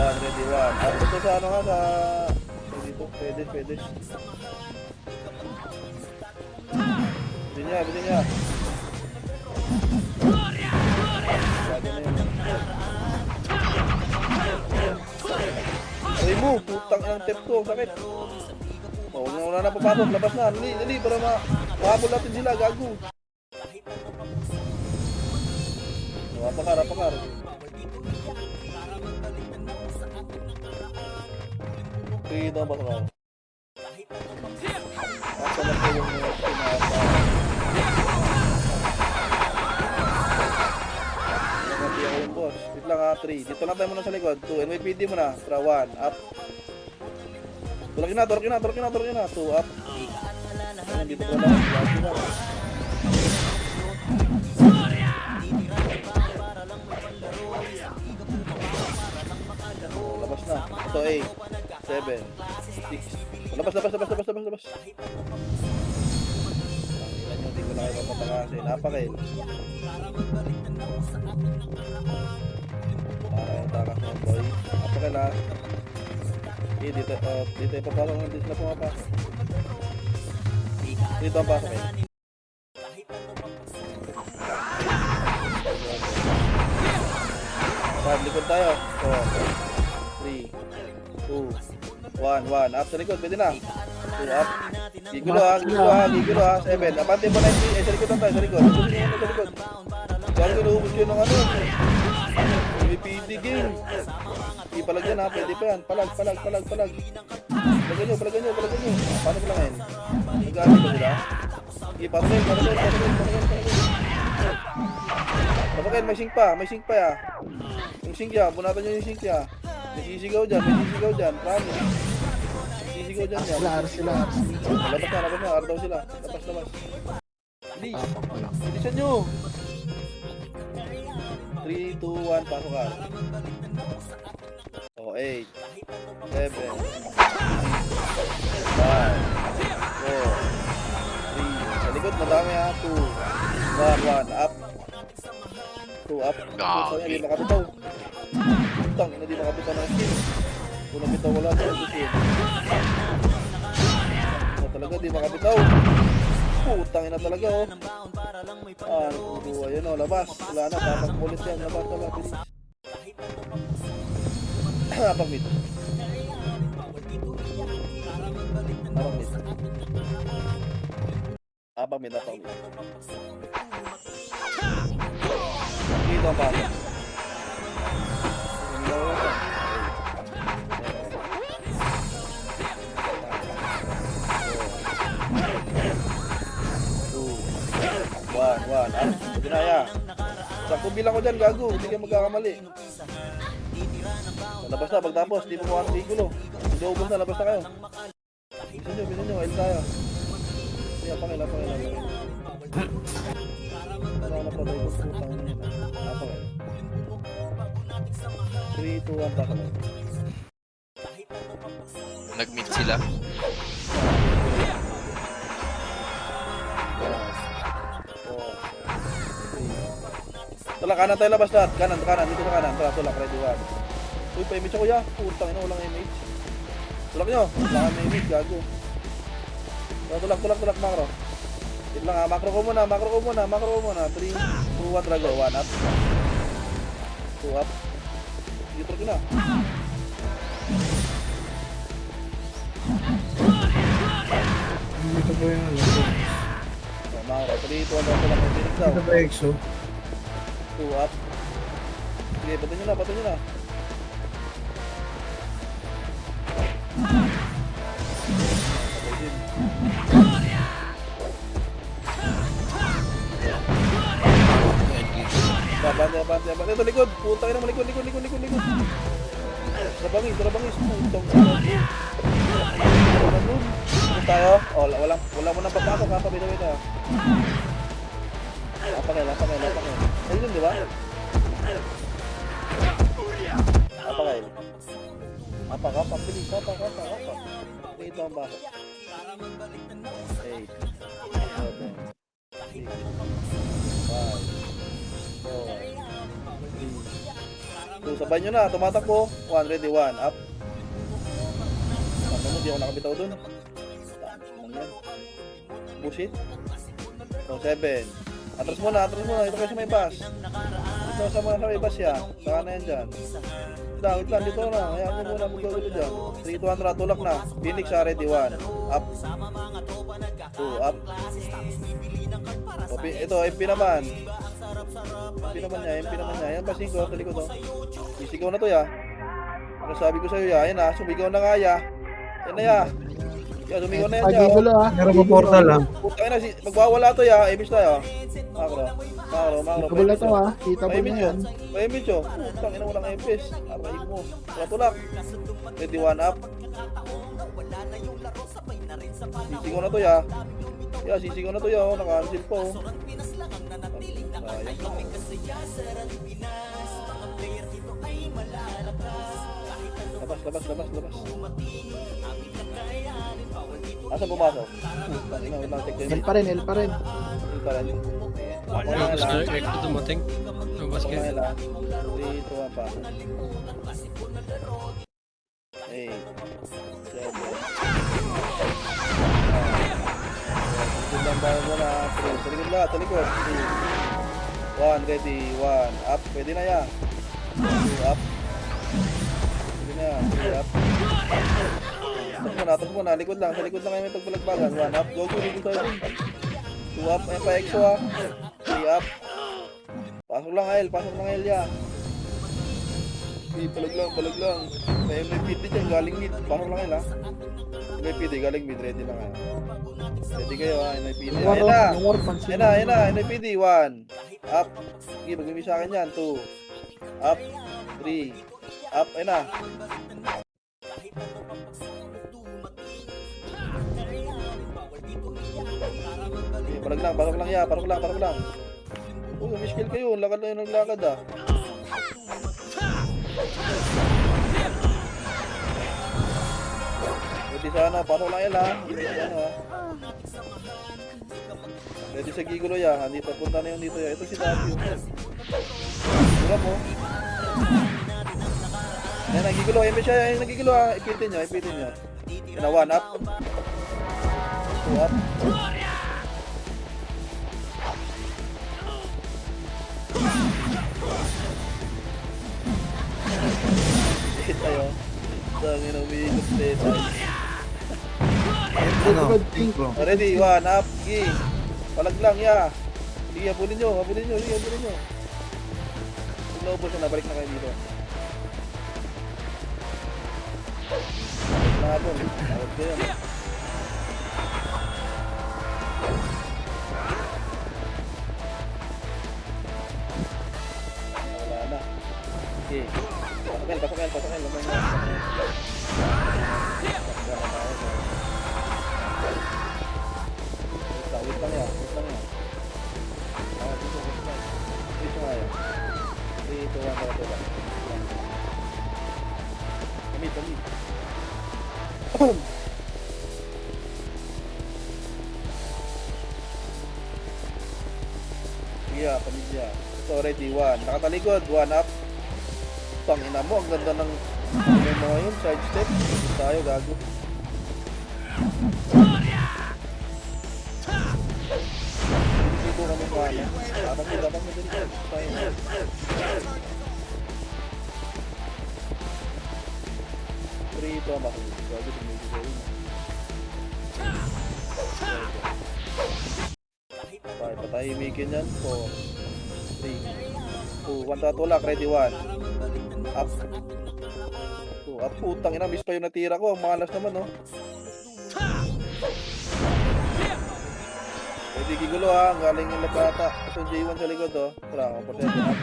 Speaker 1: Ready, one. Ito sa ano nga sa... Dito, pwede. Bilhin niya. Bago na yun. Ay mo, putang ng tip to, sakit. Wala na papasok, labas na. Dali, para mahabol natin sila, gago. Apakar. Dito ang pasok ako. Asa na po yung pinasa. Nagati ako yung boss. Wait lang ha, 3. Dito lang tayo muna sa likod. 2. NYPD muna. Tra 1. Up. Tulakin na. 2. Up. Dito ko lang. Labas na. Ito 8, 7, 6. Labas. Ilan nyo, di ko na kayo mapapakasin. Napakail. Yung takas ng boy. Napakail ha. Okay, dito ipapasok natin sila pumapasok. Dito ang pasok eh. Likod tayo. 4, 3, 2, 1. Up sa likod, pwede na. 2 up. Gigulo ha. 7. Apante mo 90. Sa likod lang tayo, sa likod. Sa likod. Gano'n kinuubos ko ng ano. MPD game. Hindi palag yan ha, pwede pa yan. Palag. Palagyan nyo. Paano ko lang yan? Nag-aamit ba sila? Sige, paragay. Kapag may sink pa ya. Yung sink ya, bunatan nyo yung sink ya. May sisigaw dyan, promise. Sisigaw dyan yan.
Speaker 2: Sila.
Speaker 1: Labas na, araw daw sila. Labas. Please, bilisan nyo. 3, 2, 1, pasok ka. 8, 7, 5, 4, 3, sa likod madami ha, 2, 1, up. 2 up. Hindi makapitaw. Hindi makapitaw ng skin. Kung napitaw wala sa skin. Talaga di makapitaw. Putang ina talaga oh. Ayun oh, labas. Wala na, papag-ulit yan. Labas. Bilis. Apag-mid. Dito ang pasok. Dinaya. Sakto bilang ko dyan, gago. Hindi ka magkakamali. Labas na, pagtapos. Di mo mukha ng bigulo. Hindi ubos na, labas na kayo. Bilisan nyo. Wild tayo. Sige, apakil. Wala na patay ko. Putang na yun. Apakil. 3, 2, 1, pasok.
Speaker 6: Nag-meet sila.
Speaker 1: Tulak, kanan tayo labas lahat. Kanan. Dito sa kanan. Tulak, ready, 1. Uy, pa-image ako ya. Putang ina, walang image. Tulak nyo. Wala kami image, gago. Tulak, macro. Wait lang ha, macro ko muna. 3, 2, 1, drago. 1 up. 2 up. Dito ko na.
Speaker 3: Dito po yung ano.
Speaker 1: Macro, 3, 2, 1, tulak. Phoenix daw.
Speaker 3: Dito ba EXO?
Speaker 1: 2 up. Sige, patay nyo na. Abante. Ito likod. Putang ina mo likod. Trabangis. Putang ina. Ano tayo? Oh, wala mo nang papasok ha. Pabida. Lapakil. Ayun, di ba? Apakail. Apak, bilis. Apak. Dito ang bako. 8, 7, 6, 5, 4, 3, 2. Sabay nyo na, tumatakbo. 1, ready, 1, up. Ano mo, di ako nakabitaw dun. Bullshit. So, 7. Atras muna. Ito kasi may bus. Ito sa may bus ya. Saka na yan dyan. Wait lang, dito na. Hayaan nyo muna magkagulo dyan. 3, 2, 1, tulak na. Phoenix, ready, 1. Up. 2, up. O, ito, MP naman. MP naman niya. Yan ba, 5, sa likod, oh. Sisigaw na to, ya. Ano sabi ko sa'yo, ya. Yan, ha. Sumigaw na nga, ya. Yan na, ya. Ya, sumigaw na yan, ya.
Speaker 2: Pagigulo ah.
Speaker 4: Meron pa portal ah.
Speaker 1: Putang ina, magwawala to, ya. Ibis tayo. Makro.
Speaker 2: Pagigulo to ah. Kita mo na yan.
Speaker 1: May medyo. Putang ina, walang empis. Aray mo. Tulak. Ready, 1, up. Sisigaw na to, ya. Ya, sisigaw na to, ya. Oh, naka-cancel po. Labas. Asan pumasok? Wait lang, check
Speaker 2: L pa rin.
Speaker 1: L pa rin.
Speaker 5: Labas na yung echo dumating. Labas kayo.
Speaker 1: 3, 2, 1, pa. 8, 7. Tignan tayo muna. Sa likod lahat, sa likod. 1, ready, 1, up. Pwede na yan. 2, up. Pwede na yan. 3, up. Tapos muna, likod lang. Sa likod lang kayo may pagbalagbagan. 1, up. Go, likod tayo din. 2, up. Ayan pa, exo ah. 3, up. Pasok lang, El, ya. Balag lang. May MPD dyan, galing mid. Pasok lang, El, ha. MPD, galing mid. Ready lang, kayo. Ready kayo, ha. MPD. Ayan na. MPD, 1. Up. Sige, mag-ibig sa akin yan. 2. Up. 3. Up. Ayan na. Okay, parok lang. Oh, may skill kayo. Lakad na yun ng lakad, ah. Ready sana, parok lang yan, ha. Ready sa gigulo, ya. Hindi papunta na yun dito, ya. Ito si Tati. Tura mo. Ayan, nagigulo. Ayan, siya. Nagigulo, ha. Ipitin nyo. Yan na, 1 up. 2 up. Tayo. Dami na umiikot dito. Ready, 1 up. Sige. Palag lang, ya. Sige, habulin nyo. Pag naubos na, balik na kayo dito. Nakabon. Nakabon ko yan. Wala na. Okay. Pasok El. Lamang na. Wait lang yan. Dito nga yan. Dito nga lang. Kamit. Yeah, pamilya. So, ready, 1. Nakatalikod, 1 up. Tangina mo, ang ganda ng mga yun, side step. Tayo, gago. Dito kami kaya. Tatang mo din ito. Tayo. Rito ang bakit. Gago, tumigil ko yun. Patahimikin yan. 4, 3, 2, 1 tatulak. Ready, 1. Up. 2, up. Putang ina, miss pa yung natira ko. Ang malas naman, oh. Ready, gigulo, ha. Galing yung lapata. Ito yung J1 sa likod, oh. Tara, kapatid. Up.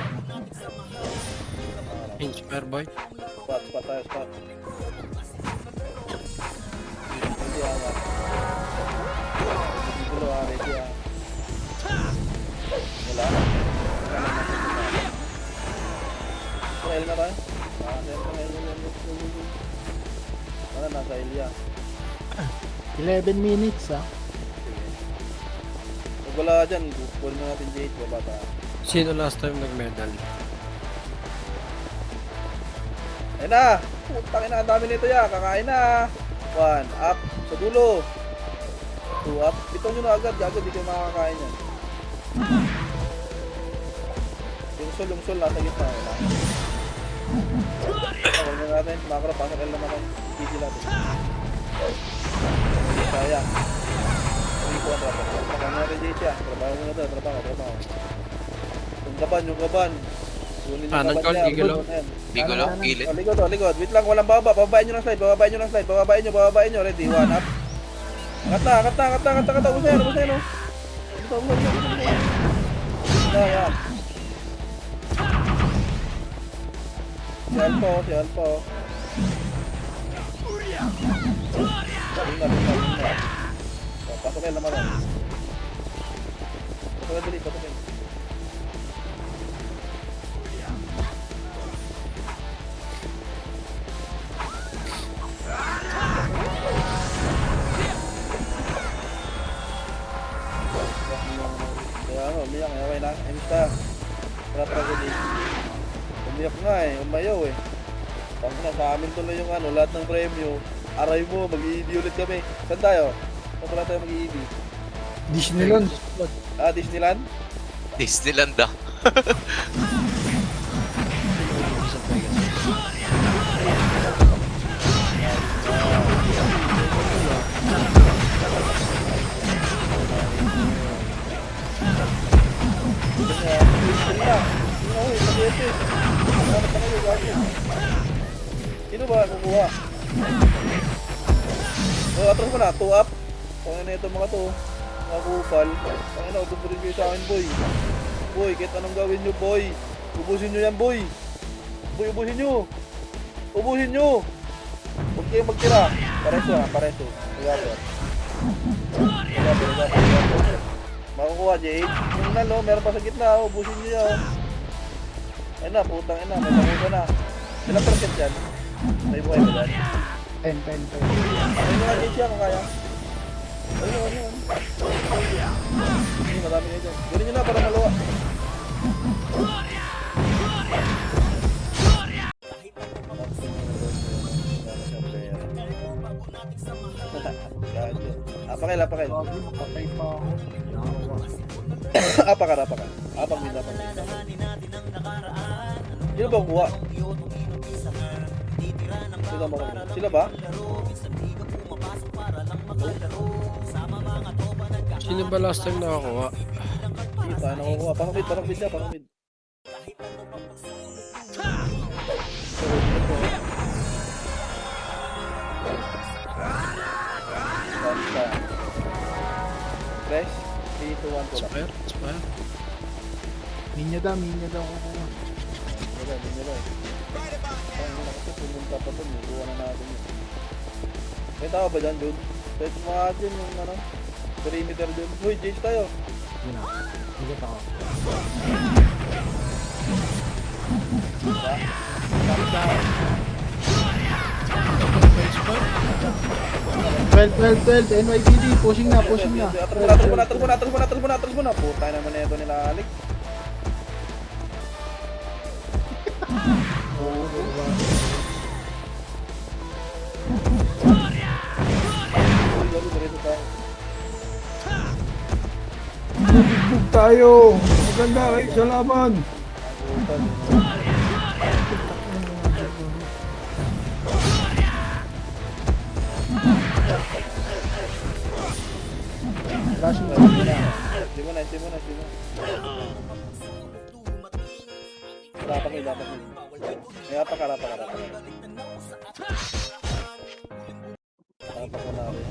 Speaker 5: Inspire boy.
Speaker 1: Spot tayo. Ready, ha. Gigulo, ha. Ready, ha. Wala. L na tayo. Ano, nasa Ilya.
Speaker 2: 11 minutes ah.
Speaker 1: Sige. Pag wala dyan, kunin mo natin J8, baba tayo.
Speaker 5: Sino last time nag-medal?
Speaker 1: Ayun na! Putang ina, ang dami nito ya. Kakain na. 1, up. Sa dulo. 2, up. Pitong nyo na agad. Agad, di kayo makakain yan. Lungsol, nasa gitna. Wala. Huwag na natin. Macro, pasok L naman ang PD natin. Sayang. Hindi ko ang trabaho. Pagkain natin J8 ya. Trabaho mo na ito. Trabaho. Yung kaban. Kunin yung kaban
Speaker 5: nag-call,
Speaker 1: niya.
Speaker 5: gigulo.
Speaker 1: Ayan.
Speaker 6: Bigulo, gilid.
Speaker 1: Likod. Wait lang, walang baba. Bababain nyo ng slide. Bababain nyo. Ready, 1 up. Kata. Ubusin, no? Ubusin. Yan. Si Alpo. Tingnan. Pasukin naman. Pasukin. Kaya umiyak. Okay na. Emista. Tragedy. Umiyak nga umayaw Pag na sa amin tuloy yung lahat ng premyo. Aray mo, mag-EED ulit kami. Saan tayo? Saan pala tayo mag-EED?
Speaker 3: Disneyland.
Speaker 1: Disneyland?
Speaker 6: Disneyland ah.
Speaker 1: Sino ba kukuha? Atras mo na, 2 up. Pangin na ito mga to. Mga kupal. Pangin na, utuburin kayo sa akin, boy. Boy, kahit anong gawin nyo, boy. Ubusin nyo yan, boy. Boy, ubusin nyo. Huwag kayong magtira. Pareso. Regaper. Makukuha, Jade. Yung nalo, meron pa sa gitna. Ubusin nyo yan. Ayun na, putang ina. May pangusa na. Ilang percent yan? May buhay ba dyan?
Speaker 2: 10.
Speaker 1: Ayun nga, Jade siya kung kaya. Ayun. Marami kayo dyan. Gawin nyo na para maluwa. Apakil.
Speaker 2: Grabe, makatay pa ako.
Speaker 1: Apakar. Apang min. Sino ba kuha? Sila ba?
Speaker 5: Sino ba last time nakakuha?
Speaker 1: Hindi tayo nakukuha. Parang mid niya. Fresh. 3, 2, 1 ko lang.
Speaker 5: Spire?
Speaker 2: Minya daw kukuha.
Speaker 1: Wala, hindi nila Ang ina kasi pumunta pa to, nagawa na natin yun. May tao ba dyan, dude? Pwede mga dyan yung perimeter dyan. Uy, Jage tayo.
Speaker 2: Yun na. Higat ako.
Speaker 5: Spire?
Speaker 2: 12, NYPD, pushing na.
Speaker 1: Atras mo na. Puta naman na ito nila, Alik.
Speaker 3: Bugbog tayo. Maganda kayo sa laban.
Speaker 2: Flashing na.
Speaker 1: Di mo na. Dapat mo. May apakar. Dapat mo na rin.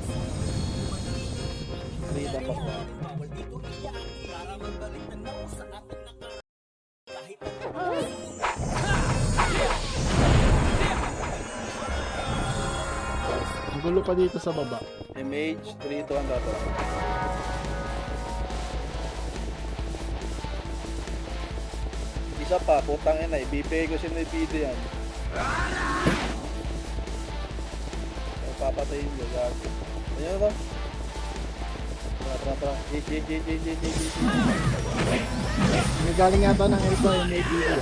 Speaker 1: Dapat mo.
Speaker 2: Ang gulo pa dito sa baba.
Speaker 1: MH, 3 to 1 dapat. Isa pa, putang ina, ibibigay ko si Nipide yan. papatayin nyo, gago. Ayan na to. Tara. Jage.
Speaker 2: May galing yata ng Elba yung may TV ah.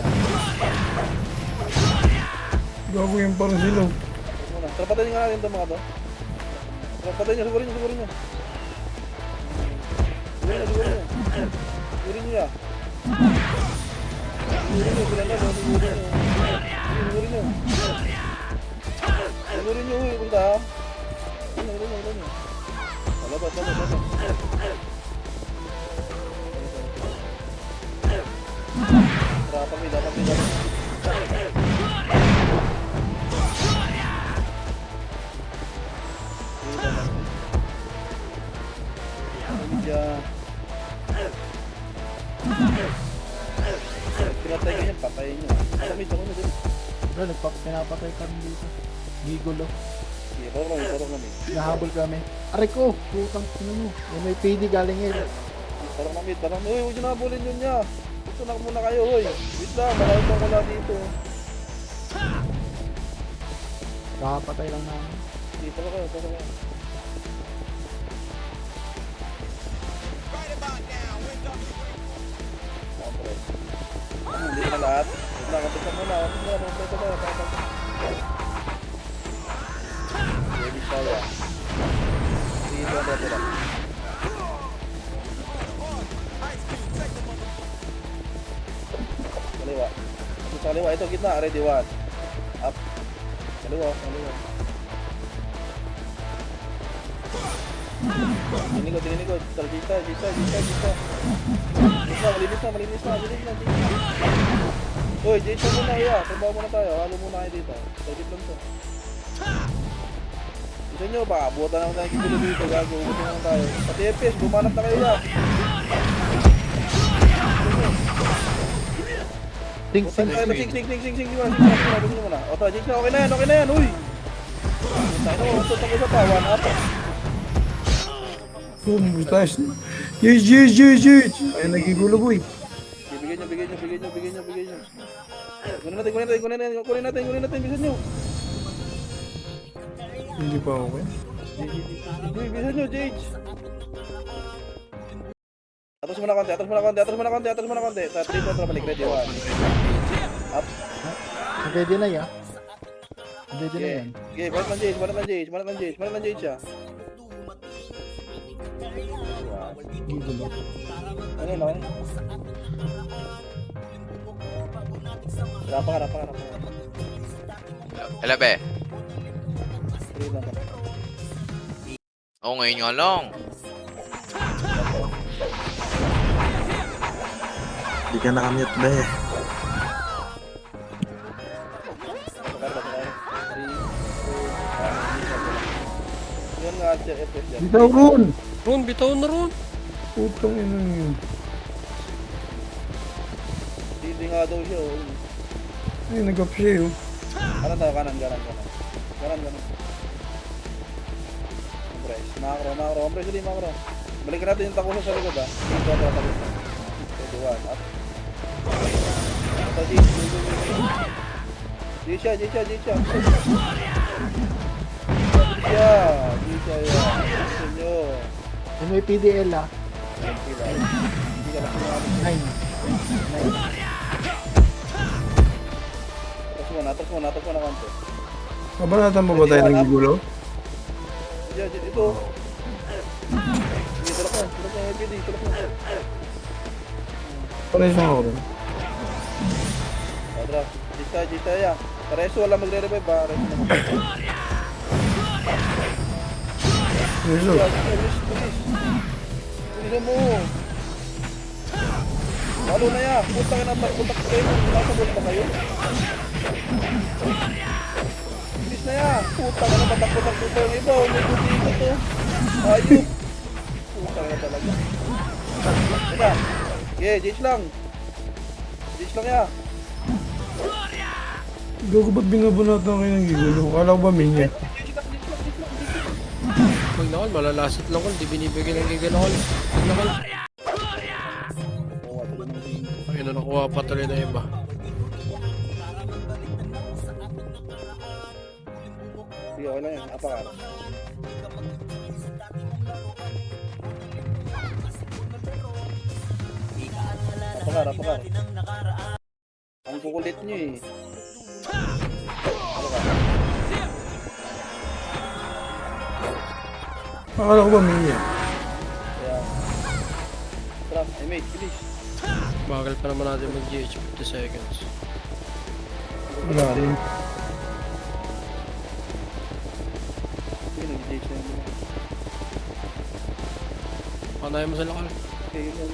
Speaker 3: Gago yung parang sila.
Speaker 1: Muna. Tara, patayin nga natin ito mga to. Tara, patayin nyo, sigurin nyo. Sigurin nyo, ya. Sigurin nyo, huy, punta ha. Sigurin nyo. Labas. Tara, pamida. Diyan. Pinatay ka niyan, patayin nyo. Tamid ako na dun.
Speaker 2: Bro, pinapatay kami dito. Gigulo.
Speaker 1: Sige, parang kami.
Speaker 2: Nahabol kami. Aray ko! Putang ina mo. Yung may PD galing yun.
Speaker 1: Parang kami. Uy, huwag nyo nabulin yun niya. Ito na muna kayo, uy. Wait lang, marami pang wala dito.
Speaker 2: Kakapatay lang namin.
Speaker 1: Sige, tara kayo. Siyempre. Hindi na lahat. Wait lang, kapit ka muna. Baby Shaya. Dito. Kaliwa. Sa kaliwa. Ito, gitna. Ready, one. Up. Kaliwa. Dininikod. Jita. Malinis na. Uy, Jita muna, ya. Trabaho muna tayo. Halo muna kayo dito. Sagit lang to. Gusto nyo ba? Buwatan naman tayo kigulo dito. Gago. Buwatan naman tayo. Pati FPS, bumanap na kayo, ya.
Speaker 2: Sing.
Speaker 1: Sing muna. O, tara, Jita. Okay na yan. Uy. Tayo na, utot ako sa pa. One up.
Speaker 3: Boom, taas. Jage. Ay, nagigulo boy.
Speaker 1: Bigyan nyo. Kunin natin. Bisan nyo.
Speaker 3: Hindi pa okay.
Speaker 1: Bisan nyo, Jage. Atras muna konti. Sa 3 kontra balik. Ready, 1. Up.
Speaker 2: Pwede na yan. Pwede na yan.
Speaker 1: Okay, balik ng Jage siya.
Speaker 2: Gigulo.
Speaker 1: Ano, no? Rapa ka.
Speaker 6: Ala be.
Speaker 1: Free lang ka.
Speaker 6: Oo, ngayon nyo lang.
Speaker 4: Hindi ka nakamute ba eh.
Speaker 1: Bakar. 3, 2, 1. Yun nga, FF yan.
Speaker 3: Bitaw ron.
Speaker 5: Ron, bitaw na ron.
Speaker 3: Putang ina yun.
Speaker 1: Hindi nga daw siya, oh.
Speaker 3: Ay, nag-up siya yun.
Speaker 1: Kanan tayo, kanan. Press. Macro. Press ulit, macro. Balikan natin yung takusan sa likod, ha. Dito, takusan. Ready, 1. Up. Ito, Jay siya. Gusto nyo.
Speaker 2: Yung may PDL ah.
Speaker 1: Hindi ka lang
Speaker 2: 9.
Speaker 1: Atras muna konti.
Speaker 3: Kabanatan mo ba tayo ng gigulo?
Speaker 1: Ito. Sige, tulak mo, PD, tulak mo.
Speaker 3: Pares mo ako rin.
Speaker 1: Atras, Jita ya. Pareso, wala magre-revive ba? Pareso naman.
Speaker 3: Yeso.
Speaker 1: Bilisan mo. Lalo na ya. Punta ka na, kayo. Nasa buwan pa kayo. Bilis na ya. Puta ka na, patak-patak pa yung iba. May dito to. Ayup. Puta ka na talaga. Ika. Okay, Jage lang ya.
Speaker 3: Gago ba't binabunatan kayo ng gigulo? Kala ko ba minya?
Speaker 5: Pag nakal, malalasit lang ko. Hindi binibigyan ng giganakal. Pag nakal. Ayun na, nakuha pa tuloy na iba.
Speaker 1: Sige, okay lang yan. Apa ka. apakar. Ang kukulit nyo eh. Ano ka?
Speaker 3: Akala ko ba minion?
Speaker 1: Kaya... Trap, ay mate, bilis.
Speaker 5: Bagal pa naman natin mag-GH 50 seconds.
Speaker 3: Wala rin.
Speaker 1: Sige, nag-gauge na yun.
Speaker 5: Panayin mo sa lakal.
Speaker 1: Okay, yun.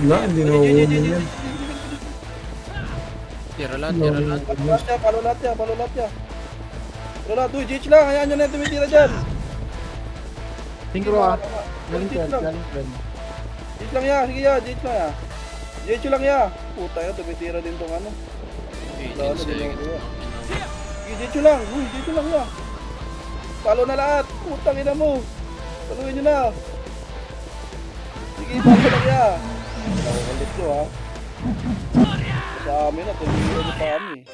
Speaker 3: Wala, hindi na uunin yan.
Speaker 5: Tira lang, tira lang.
Speaker 1: Palo lahat yan. Palo lahat, uy, GH lang, hayaan nyo na yung tumitira dyan.
Speaker 2: Tingro ah. Galing friend, galing friend.
Speaker 1: GH lang ya, sige ya, GH lang ya. GH lang ya. Puta yun, tumitira din tong ano.
Speaker 5: 18 seconds.
Speaker 1: Sige, GH lang, uy, GH lang ya. Palo na lahat, putang ina mo. Paluin nyo na. Sige, palo lang ya. Nakukulit ko ha. Sa amin na, tumitira nyo pa kami.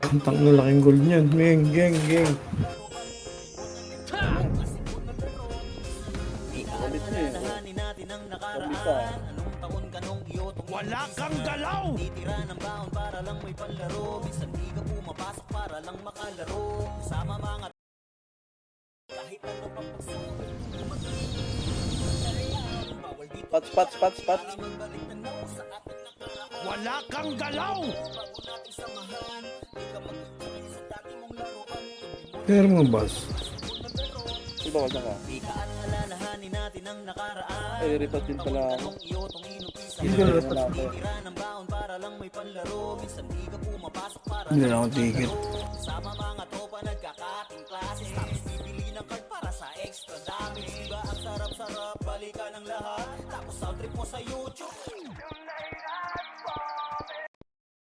Speaker 3: Ang tang na laking gold niyan. Geng.
Speaker 1: Kulit nyo eh. Sabi pa.
Speaker 7: Wala kang galaw!
Speaker 1: Pats.
Speaker 7: Wala kang galaw!
Speaker 3: Pero mga boss.
Speaker 1: Diba, wag na ka? Ay, repat din pala ako.
Speaker 3: Hindi ko dapat. Hindi na akong ticket.
Speaker 7: Para sa extra damage, diba ang sarap-sarap, balikan ng lahat. Tapos sound trip mo sa YouTube.